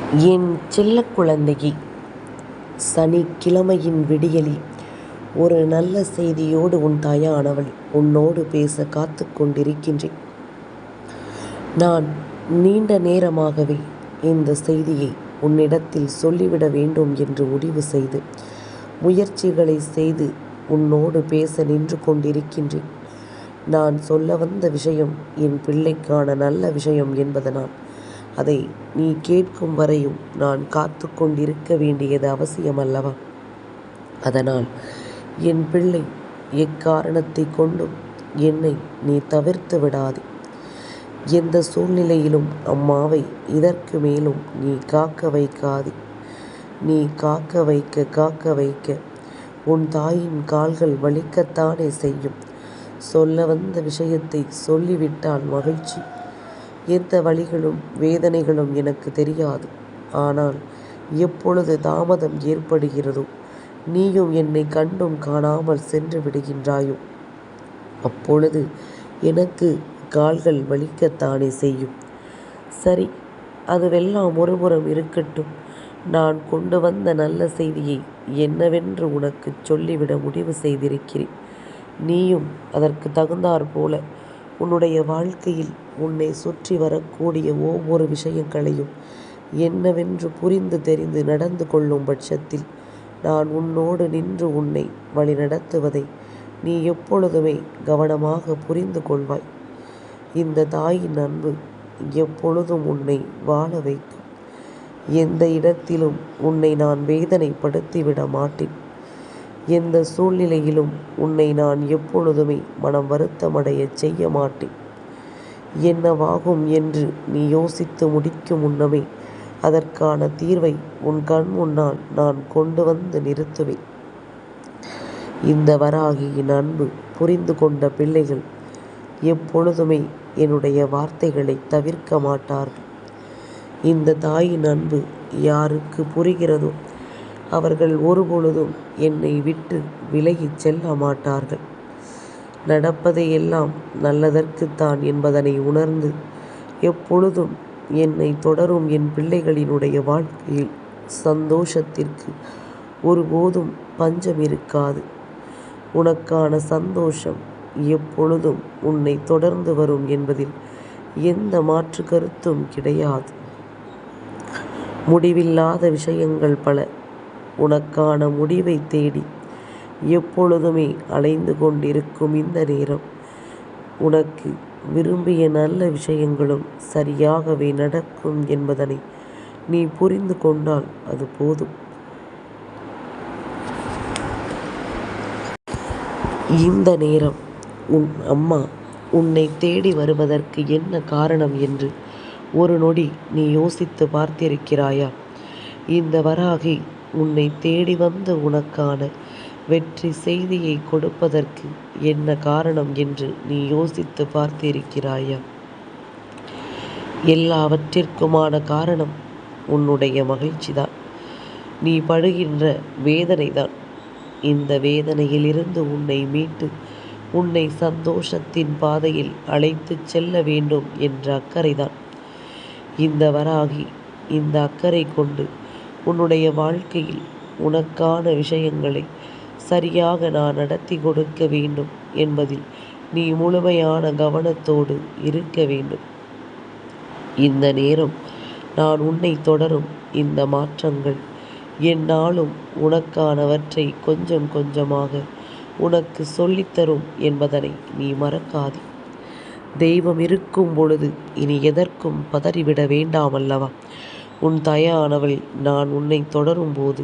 என் செல்லக் குழந்தையே, சனிக்கிழமையின் விடியலில் ஒரு நல்ல செய்தியோடு உன் தாயானவள் உன்னோடு பேச காத்து கொண்டிருக்கின்றேன். நான் நீண்ட நேரமாகவே இந்த செய்தியை உன்னிடத்தில் சொல்லிவிட வேண்டும் என்று முடிவு செய்து முயற்சிகளை செய்து உன்னோடு பேச நின்று கொண்டிருக்கின்றேன். நான் சொல்ல வந்த விஷயம் என் பிள்ளைக்கான நல்ல விஷயம் என்பதனால் அதை நீ கேட்கும் வரையும் நான் காத்து கொண்டிருக்க வேண்டியது அவசியம் அல்லவா? அதனால் என் பிள்ளை, எக்காரணத்தை கொண்டும் என்னை நீ தவிர்த்து விடாதே. எந்த சூழ்நிலையிலும் அம்மாவை இதற்கு மேலும் நீ காக்க வைக்காதே. நீ காக்க வைக்க உன் தாயின் கால்கள் வலிக்கத்தானே செய்யும். சொல்ல வந்த விஷயத்தை சொல்லிவிட்டால் மகிழ்ச்சி. எந்த வலிகளும் வேதனைகளும் எனக்கு தெரியாது. ஆனால் எப்பொழுது தாமதம் ஏற்படுகிறதோ, நீயும் என்னை கண்டும் காணாமல் சென்று விடுகின்றாயோ, அப்பொழுது எனக்கு கால்கள் வலிக்கத்தானே செய்யும். சரி, அதுவெல்லாம் ஒருபுறம் இருக்கட்டும். நான் கொண்டு வந்த நல்ல செய்தியை என்னவென்று உனக்கு சொல்லிவிட முடிவு செய்திருக்கிறேன். நீயும் அதற்கு தகுந்தாற் போல உன்னுடைய வாழ்க்கையில் உன்னை சுற்றி வரக்கூடிய ஒவ்வொரு விஷயங்களையும் என்னவென்று புரிந்து தெரிந்து நடந்து கொள்ளும் பட்சத்தில் நான் உன்னோடு நின்று உன்னை வழிநடத்துவதை நீ எப்பொழுதுமே கவனமாக புரிந்து கொள்வாய். இந்த தாயின் அன்பு எப்பொழுதும் உன்னை வாழ வைக்கும். எந்த இடத்திலும் உன்னை நான் வேதனைப்படுத்திவிட மாட்டேன். எந்த சூழ்நிலையிலும் உன்னை நான் எப்பொழுதுமே மனம் வருத்தமடைய செய்ய மாட்டேன். என்னவாகும் என்று நீ யோசித்து முடிக்கும் முன்னமே அதற்கான தீர்வை உன் கண் முன்னால் நான் கொண்டு வந்து நிறுத்துவேன். இந்த வராகியின் அன்பு புரிந்து கொண்ட பிள்ளைகள் எப்பொழுதுமே என்னுடைய வார்த்தைகளை தவிர்க்க மாட்டார்கள். இந்த தாயின் அன்பு யாருக்கு புரிகிறதோ அவர்கள் ஒருபொழுதும் என்னை விட்டு விலகிச் செல்ல மாட்டார்கள். நடப்பதையெல்லாம் நல்லதற்குத்தான் என்பதனை உணர்ந்து எப்பொழுதும் என்னை தொடரும் என் பிள்ளைகளினுடைய வாழ்க்கையில் சந்தோஷத்திற்கு ஒருபோதும் பஞ்சம் இருக்காது. உனக்கான சந்தோஷம் எப்பொழுதும் உன்னை தொடர்ந்து வரும் என்பதில் எந்த மாற்று கருத்தும் கிடையாது. முடிவில்லாத விஷயங்கள் பல உனக்கான முடிவை தேடி எப்பொழுதுமே அலைந்து கொண்டிருக்கும் இந்த நேரம் உனக்கு விரும்பிய நல்ல விஷயங்களும் சரியாகவே நடக்கும் என்பதனை நீ புரிந்து கொண்டால் அது போதும். இந்த நேரம் உன் அம்மா உன்னை தேடி வருவதற்கு என்ன காரணம் என்று ஒரு நொடி நீ யோசித்து பார்த்திருக்கிறாயா? இந்த வராகி உன்னை தேடி வந்து உனக்கான வெற்றி செய்தியை கொடுப்பதற்கு என்ன காரணம் என்று நீ யோசித்து பார்த்திருக்கிறாயா? எல்லாவற்றிற்குமான காரணம் உன்னுடைய மகிழ்ச்சிதான். நீ படுகின்ற வேதனைதான். இந்த வேதனையிலிருந்து உன்னை மீட்டு உன்னை சந்தோஷத்தின் பாதையில் அழைத்து செல்ல வேண்டும் என்ற அக்கறைதான். இந்த வராகி இந்த அக்கறை கொண்டு உன்னுடைய வாழ்க்கையில் உனக்கான விஷயங்களை சரியாக நான் நடத்தி கொடுக்க வேண்டும் என்பதில் நீ முழுமையான கவனத்தோடு இருக்க வேண்டும். இந்த நேரம் நான் உன்னை தொடரும் இந்த மாற்றங்கள் என்னாலும் உனக்கானவற்றை கொஞ்சம் கொஞ்சமாக உனக்கு சொல்லித்தரும் என்பதனை நீ மறக்காதே. தெய்வம் இருக்கும் பொழுது இனி எதற்கும் பதறிவிட வேண்டாமல்லவா? உன் தாயானவள் நான் உன்னை தொடரும் போது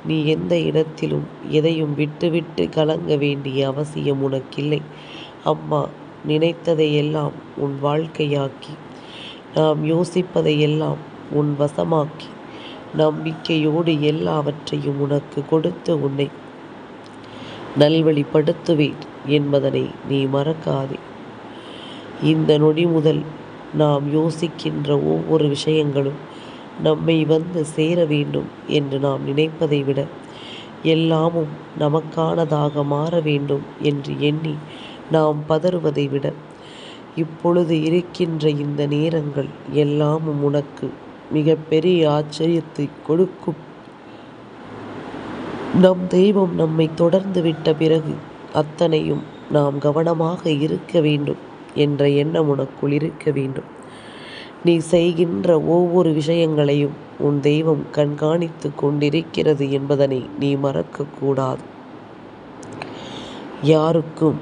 நீ எந்த இடத்திலும் எதையும் விட்டுவிட்டு கலங்க வேண்டிய அவசியம் உனக்கில்லை. அம்மா நினைத்ததையெல்லாம் உன் வாழ்க்கையாக்கி, நாம் யோசிப்பதையெல்லாம் உன் வசமாக்கி, நம்பிக்கையோடு எல்லாவற்றையும் உனக்கு கொடுத்து உன்னை நல்வழிப்படுத்துவேன் என்பதனை நீ மறக்காதே. இந்த நொடி முதல் நாம் யோசிக்கின்ற ஒவ்வொரு விஷயங்களும் நம்மை வந்து சேர வேண்டும் என்று நாம் நினைப்பதை விட எல்லாமும் நமக்கானதாக மாற வேண்டும் என்று எண்ணி நாம் பதறுவதை விட இப்பொழுது இருக்கின்ற இந்த நேரங்கள் எல்லாமும் உனக்கு மிக பெரிய ஆச்சரியத்தை கொடுக்கும். நம் தெய்வம் நம்மை தொடர்ந்து விட்ட பிறகு அத்தனையும் நாம் கவனமாக இருக்க வேண்டும் என்ற எண்ணம் உனக்குள் இருக்க வேண்டும். நீ செய்கின்ற ஒவ்வொரு விஷயங்களையும் உன் தெய்வம் கண்காணித்து கொண்டிருக்கிறது என்பதனை நீ மறக்கக்கூடாது. யாருக்கும்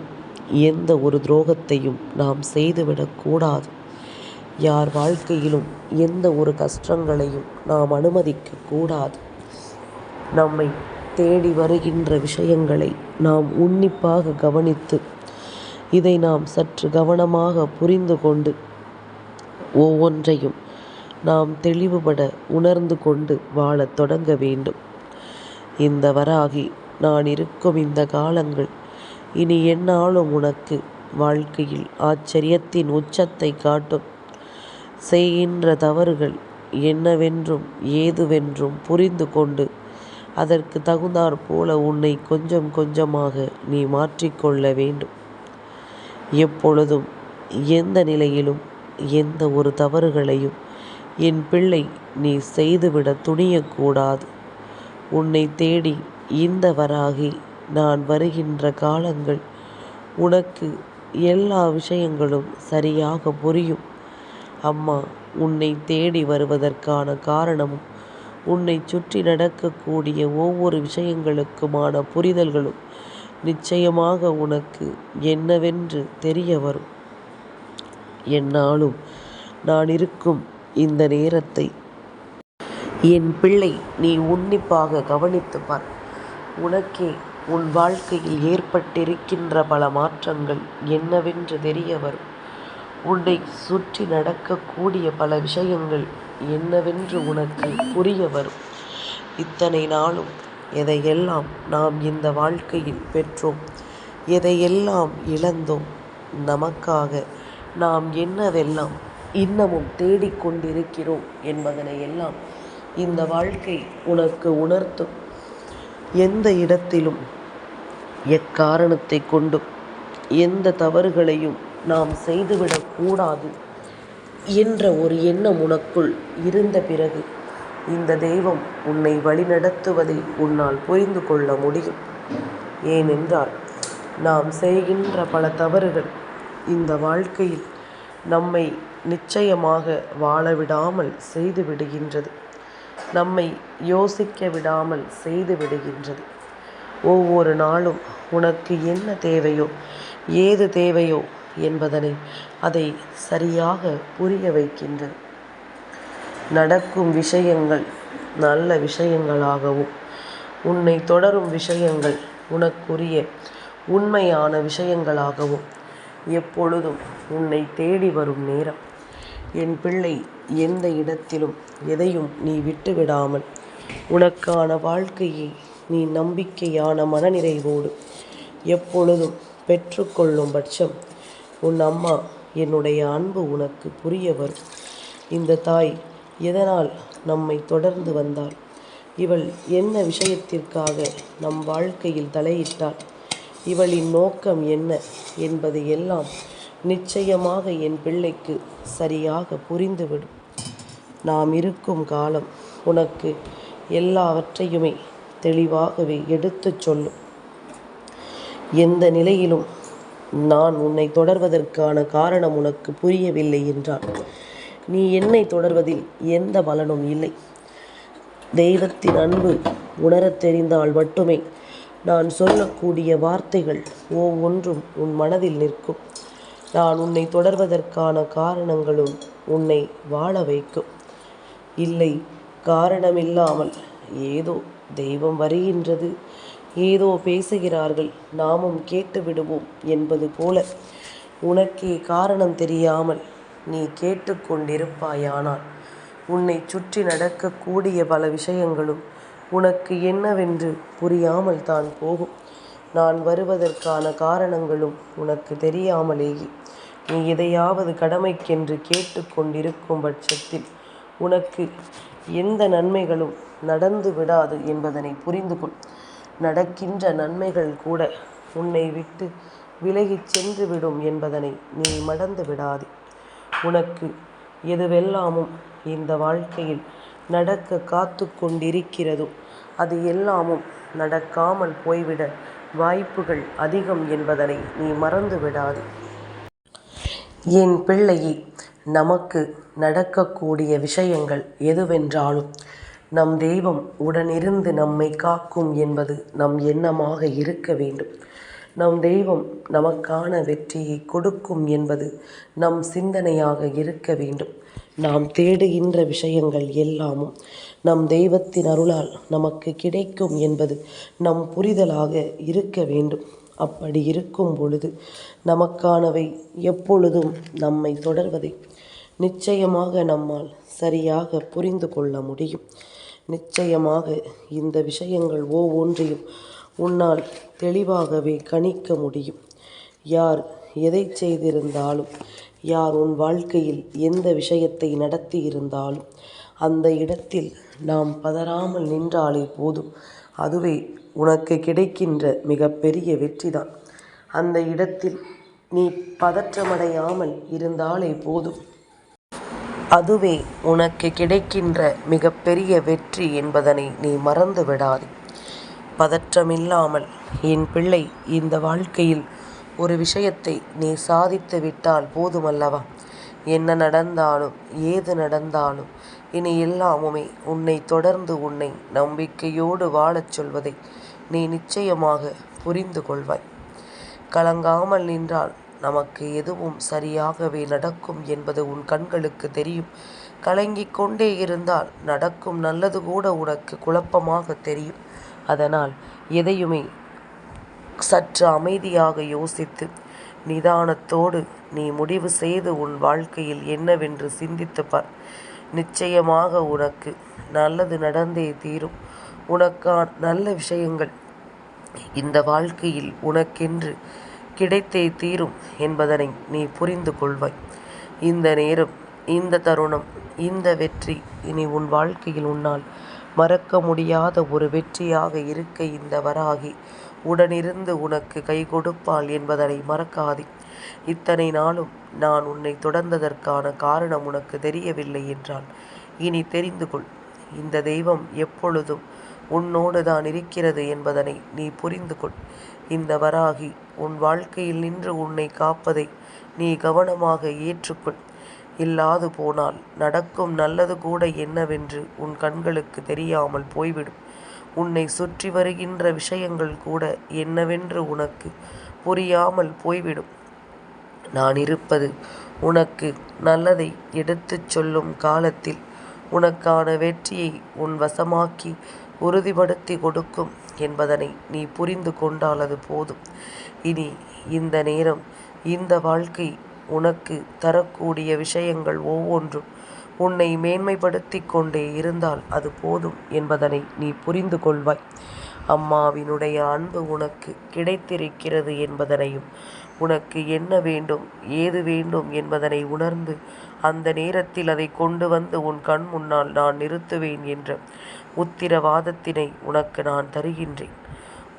எந்த ஒரு துரோகத்தையும் நாம் செய்துவிடக்கூடாது. யார் வாழ்க்கையிலும் எந்த ஒரு கஷ்டங்களையும் நாம் அனுமதிக்க கூடாது. நம்மை தேடி வருகின்ற விஷயங்களை நாம் உன்னிப்பாக கவனித்து இதை நாம் சற்று கவனமாக புரிந்து கொண்டு ஒவ்வொன்றையும் நாம் தெளிவுபட உணர்ந்து கொண்டு வாழத் தொடங்க வேண்டும். இந்த வராகி நான் இருக்கும் இந்த காலங்கள் இனி எந்நாளும் உனக்கு வாழ்க்கையில் ஆச்சரியத்தின் உச்சத்தை காட்டும். செய்கின்ற தவறுகள் என்னவென்றும் ஏதுவென்றும் புரிந்து கொண்டு அதற்கு தகுந்தாற் போல உன்னை கொஞ்சம் கொஞ்சமாக நீ மாற்றிக்கொள்ள வேண்டும். எப்பொழுதும் எந்த நிலையிலும் எந்த ஒரு தவறுகளையும் என் பிள்ளை நீ செய்துவிட துணியக்கூடாது. உன்னை தேடி இந்த வராகி நான் வருகின்ற காலங்கள் உனக்கு எல்லா விஷயங்களும் சரியாக புரியும். அம்மா உன்னை தேடி வருவதற்கான காரணமும் உன்னை சுற்றி நடக்கக்கூடிய ஒவ்வொரு விஷயங்களுக்குமான புரிதல்களும் நிச்சயமாக உனக்கு என்னவென்று தெரிய வரும். எந்நாளும் நான் இருக்கும் இந்த நேரத்தை என் பிள்ளை நீ உன்னிப்பாக கவனித்து பார். உனக்கே உன் வாழ்க்கையில் ஏற்பட்டிருக்கின்ற பல மாற்றங்கள் என்னவென்று தெரிய வரும். உன்னை சுற்றி நடக்கக்கூடிய பல விஷயங்கள் என்னவென்று உனக்கு புரிய வரும். இத்தனை நாளும் எதையெல்லாம் நாம் இந்த வாழ்க்கையில் பெற்றோம், எதையெல்லாம் இழந்தோம், நமக்காக நாம் என்னவெல்லாம் இன்னமும் தேடிக்கொண்டிருக்கிறோம் என்பதனை எல்லாம் இந்த வாழ்க்கை உனக்கு உணர்த்தும். எந்த இடத்திலும் எக்காரணத்தை கொண்டும் எந்த தவறுகளையும் நாம் செய்துவிடக்கூடாது என்ற ஒரு எண்ணம் உனக்குள் இருந்த பிறகு இந்த தெய்வம் உன்னை வழிநடத்துவதை உன்னால் புரிந்து கொள்ள முடியும். ஏனென்றால் நாம் செய்கின்ற பல தவறுகள் இந்த வாழ்க்கையில் நம்மை நிச்சயமாக வாழவிடாமல் செய்து விடுகின்றது. நம்மை யோசிக்க விடாமல் செய்து விடுகின்றது. ஒவ்வொரு நாளும் உனக்கு என்ன தேவையோ ஏது தேவையோ என்பதனை அதை சரியாக புரிய வைக்கின்றது. நடக்கும் விஷயங்கள் நல்ல விஷயங்களாகவும் உன்னை தொடரும் விஷயங்கள் உனக்குரிய உண்மையான விஷயங்களாகவும் எப்பொழுதும் உன்னை தேடி வரும் நேரம். என் பிள்ளை எந்த இடத்திலும் எதையும் நீ விட்டுவிடாமல் உனக்கான வாழ்க்கையை நீ நம்பிக்கையான மனநிறைவோடு எப்பொழுதும் பெற்றுக்கொள்ளும் பட்சம் உன் அம்மா என்னுடைய அன்பு உனக்கு புரிய வரும். இந்த தாய் எதனால் நம்மை தொடர்ந்து வந்தாள், இவள் என்ன விஷயத்திற்காக நம் வாழ்க்கையில் தலையிட்டாள், இவளின் நோக்கம் என்ன என்பது எல்லாம் நிச்சயமாக என் பிள்ளைக்கு சரியாக புரிந்துவிடும். நாம் இருக்கும் காலம் உனக்கு எல்லாவற்றையுமே தெளிவாகவே எடுத்துச் சொல்லும். எந்த நிலையிலும் நான் உன்னை தொடர்வதற்கான காரணம் உனக்கு புரியவில்லை என்றால் நீ என்னை தொடர்வதில் எந்த பலனும் இல்லை. தெய்வத்தின் அன்பு உணரத் தெரிந்தால் மட்டுமே நான் சொல்லக்கூடிய வார்த்தைகள் ஒவ்வொன்றும் உன் மனதில் நிற்கும். நான் உன்னை தொடர்வதற்கான காரணங்களும் உன்னை வாழ வைக்கும். இல்லை, காரணமில்லாமல் ஏதோ தெய்வம் வருகின்றது, ஏதோ பேசுகிறார்கள், நாமும் கேட்டு விடுவோம் என்பது போல உனக்கே காரணம் தெரியாமல் நீ கேட்டுக்கொண்டிருப்பாயானால் உன்னை சுற்றி நடக்கக்கூடிய பல விஷயங்களும் உனக்கு என்னவென்று புரியாமல் தான் போகும். நான் வருவதற்கான காரணங்களும் உனக்கு தெரியாமலேயே நீ எதையாவது கடமைக்கென்று கேட்டுக்கொண்டிருக்கும் பட்சத்தில் உனக்கு எந்த நன்மைகளும் நடந்து விடாது என்பதனை புரிந்து கொள். நடக்கின்ற நன்மைகள் கூட உன்னை விட்டு விலகிச் சென்று விடும் என்பதனை நீ மறந்து விடாதே. உனக்கு எதுவெல்லாமும் இந்த வாழ்க்கையில் நடக்க காத்து கொண்டிருக்கிறதோ அது எல்லாமும் நடக்காமல் போய்விட வாய்ப்புகள் அதிகம் என்பதனை நீ மறந்து விடாதே. என் பிள்ளையே, நமக்கு நடக்கக்கூடிய விஷயங்கள் எதுவென்றாலும் நம் தெய்வம் உடனிருந்து நம்மை காக்கும் என்பது நம் எண்ணமாக இருக்க வேண்டும். நம் தெய்வம் நமக்கான வெற்றியை கொடுக்கும் என்பது நம் சிந்தனையாக இருக்க வேண்டும். நாம் தேடுகின்ற விஷயங்கள் எல்லாமும் நம் தெய்வத்தின் அருளால் நமக்கு கிடைக்கும் என்பது நம் புரிதலாக இருக்க வேண்டும். அப்படி இருக்கும் பொழுது நமக்கானவை எப்பொழுதும் நம்மை தொடர்வதை நிச்சயமாக நம்மால் சரியாக புரிந்து கொள்ள முடியும். நிச்சயமாக இந்த விஷயங்கள் ஒவ்வொன்றையும் உன்னால் தெளிவாகவே கணிக்க முடியும். யார் எதை செய்திருந்தாலும், யார் உன் வாழ்க்கையில் எந்த விஷயத்தை நடத்தி இருந்தாலும் அந்த இடத்தில் நாம் பதறாமல் நின்றாலே போதும். அதுவே உனக்கு கிடைக்கின்ற மிகப்பெரிய வெற்றிதான். அந்த இடத்தில் நீ பதற்றமடையாமல் இருந்தாலே போதும். அதுவே உனக்கு கிடைக்கின்ற மிகப்பெரிய வெற்றி என்பதனை நீ மறந்து விடாதே. பதற்றமில்லாமல் என் பிள்ளை, இந்த வாழ்க்கையில் ஒரு விஷயத்தை நீ சாதித்து விட்டால் போதுமல்லவா? என்ன நடந்தாலும் ஏது நடந்தாலும் இனி எல்லாமுமே உன்னை தொடர்ந்து உன்னை நம்பிக்கையோடு வாழச் சொல்வதை நீ நிச்சயமாக புரிந்து கொள்வாய். கலங்காமல் நின்றால் நமக்கு எதுவும் சரியாகவே நடக்கும் என்பது உன் கண்களுக்கு தெரியும். கலங்கிக் கொண்டே இருந்தால் நடக்கும் நல்லது கூட உனக்கு குழப்பமாக தெரியும். அதனால் எதையுமே சற்று அமைதியாக யோசித்து நிதானத்தோடு நீ முடிவு செய்து உன் வாழ்க்கையில் என்னவென்று சிந்தித்து பார். நிச்சயமாக உனக்கு நல்லது நடந்தே தீரும். உனக்கான நல்ல விஷயங்கள் இந்த வாழ்க்கையில் உனக்கென்று கிடைத்தே தீரும் என்பதனை நீ புரிந்து கொள்வாய். இந்த நேரம், இந்த தருணம், இந்த வெற்றி இனி உன் வாழ்க்கையில் உன்னால் மறக்க முடியாத ஒரு வெற்றியாக இருக்க இந்த வராகி உடனிருந்து உனக்கு கை கொடுப்பாள் என்பதனை மறக்காதே. இத்தனை நாளும் நான் உன்னை தொடர்ந்ததற்கான காரணம் உனக்கு தெரியவில்லை என்றால் இனி தெரிந்து கொள். இந்த தெய்வம் எப்பொழுதும் உன்னோடு தான் இருக்கிறது என்பதனை நீ புரிந்து கொள். இந்த வராகி உன் வாழ்க்கையில் நின்று உன்னை காப்பதை நீ கவனமாக ஏற்றுக்கொள். இல்லாது போனால் நடக்கும் நல்லது கூட என்னவென்று உன் கண்களுக்கு தெரியாமல் போய்விடும். உன்னை சுற்றி வருகின்ற விஷயங்கள் கூட என்னவென்று உனக்கு புரியாமல் போய்விடும். நான் இருப்பது உனக்கு நல்லதை எடுத்துச் சொல்லும் காலத்தில் உனக்கான வெற்றியை உன் வசமாக்கி உறுதிப்படுத்தி கொடுக்கும் என்பதனை நீ புரிந்து கொண்டால் அது போதும். இனி இந்த நேரம், இந்த வாழ்க்கை உனக்கு தரக்கூடிய விஷயங்கள் ஒவ்வொன்றும் உன்னை மேன்மைப்படுத்தி கொண்டே இருந்தால் அது போதும் என்பதனை நீ புரிந்து கொள்வாய். அம்மாவினுடைய அன்பு உனக்கு கிடைத்திருக்கிறது என்பதனையும், உனக்கு என்ன வேண்டும் ஏது வேண்டும் என்பதனை உணர்ந்து அந்த நேரத்தில் அதை கொண்டு வந்து உன் கண் முன்னால் நான் நிறுத்துவேன் என்ற உத்திரவாதத்தினை உனக்கு நான் தருகின்றேன்.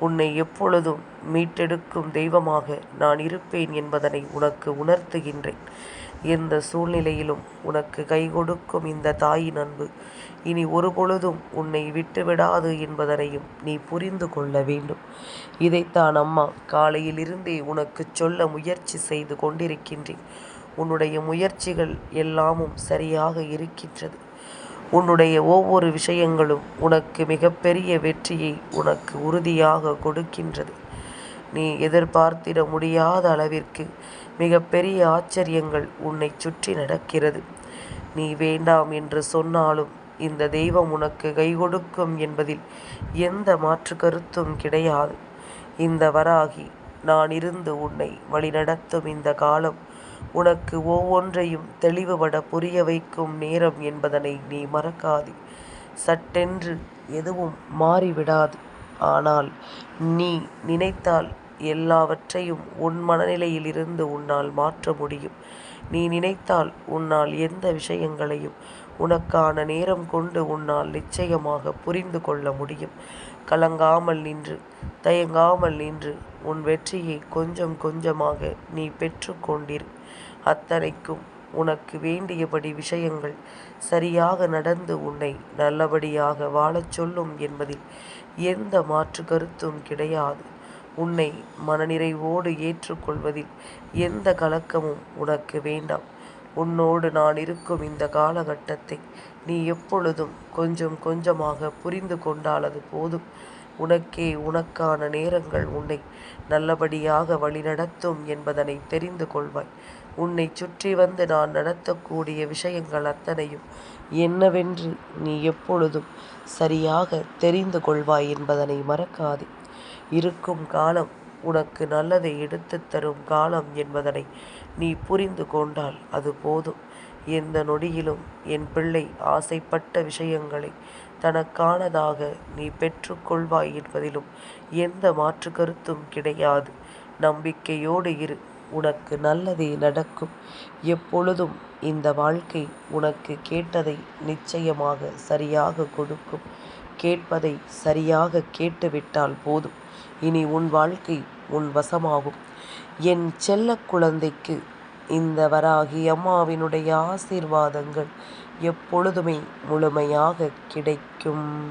உன்னை எப்பொழுதும் மீட்டெடுக்கும் தெய்வமாக நான் இருப்பேன் என்பதனை உனக்கு உணர்த்துகின்றேன். எந்த சூழ்நிலையிலும் உனக்கு கை கொடுக்கும் இந்த தாயின் அன்பு இனி ஒருபொழுதும் உன்னை விட்டுவிடாது என்பதனையும் நீ புரிந்து கொள்ள வேண்டும். இதைத்தான் அம்மா காலையிலிருந்தே உனக்கு சொல்ல முயற்சி செய்து கொண்டிருக்கின்றேன். உன்னுடைய முயற்சிகள் எல்லாமும் சரியாக இருக்கின்றது. உன்னுடைய ஒவ்வொரு விஷயங்களும் உனக்கு மிகப்பெரிய வெற்றியை உனக்கு உறுதியாக கொடுக்கின்றது. நீ எதிர்பார்த்திட முடியாத அளவிற்கு மிகப்பெரிய ஆச்சரியங்கள் உன்னை சுற்றி நடக்கிறது. நீ வேண்டாம் என்று சொன்னாலும் இந்த தெய்வம் உனக்கு கை கொடுக்கும் என்பதில் எந்த மாற்று கருத்தும் கிடையாது. இந்த வராகி நான் இருந்து உன்னை வழிநடத்தும் இந்த காலம் உனக்கு ஒவ்வொன்றையும் தெளிவுபட புரிய வைக்கும் நேரம் என்பதனை நீ மறக்காதே. சட்டென்று எதுவும் மாறிவிடாது. ஆனால் நீ நினைத்தால் எல்லாவற்றையும் உன் மனநிலையில் இருந்து உன்னால் மாற்ற முடியும். நீ நினைத்தால் உன்னால் எந்த விஷயங்களையும் உனக்கான நேரம் கொண்டு உன்னால் நிச்சயமாக புரிந்து கொள்ள முடியும். கலங்காமல் நின்று, தயங்காமல் நின்று உன் வெற்றியை கொஞ்சம் கொஞ்சமாக நீ பெற்று கொண்டிரு. அத்தனைக்கும் உனக்கு வேண்டியபடி விஷயங்கள் சரியாக நடந்து உன்னை நல்லபடியாக வாழச் சொல்லும் என்பதில் எந்த மாற்று கருத்தும் கிடையாது. உன்னை மனநிறைவோடு ஏற்றுக்கொள்வதில் எந்த கலக்கமும் உனக்கு வேண்டாம். உன்னோடு நான் இருக்கும் இந்த காலகட்டத்தை நீ எப்பொழுதும் கொஞ்சம் கொஞ்சமாக புரிந்து கொண்டால் அது போதும். உனக்கே உனக்கான நேரங்கள் உன்னை நல்லபடியாக வழிநடத்தும் என்பதனை தெரிந்து கொள்வாய். உன்னை சுற்றி வந்து நான் நடத்தக்கூடிய விஷயங்கள் அத்தனையும் என்னவென்று நீ எப்பொழுதும் சரியாக தெரிந்து கொள்வாய் என்பதனை மறக்காதே. இருக்கும் காலம் உனக்கு நல்லதை எடுத்துத் தரும் காலம் என்பதனை நீ புரிந்து கொண்டால் அது போதும். எந்த நொடியிலும் என் பிள்ளை ஆசைப்பட்ட விஷயங்களை தனக்கானதாக நீ பெற்றுக்கொள்வாய் என்பதிலும் எந்த மாற்று கருத்தும் கிடையாது. நம்பிக்கையோடு இரு, உனக்கு நல்லதே நடக்கும். எப்பொழுதும் இந்த வாழ்க்கை உனக்கு கேட்டதை நிச்சயமாக சரியாக கொடுக்கும். கேட்பதை சரியாக கேட்டுவிட்டால் போதும். இனி உன் வாழ்க்கை உன் வசமாகும். என் செல்ல குழந்தைக்கு இந்த வராகி அம்மாவினுடைய ஆசீர்வாதங்கள் எப்பொழுதுமே முழுமையாக கிடைக்கும்.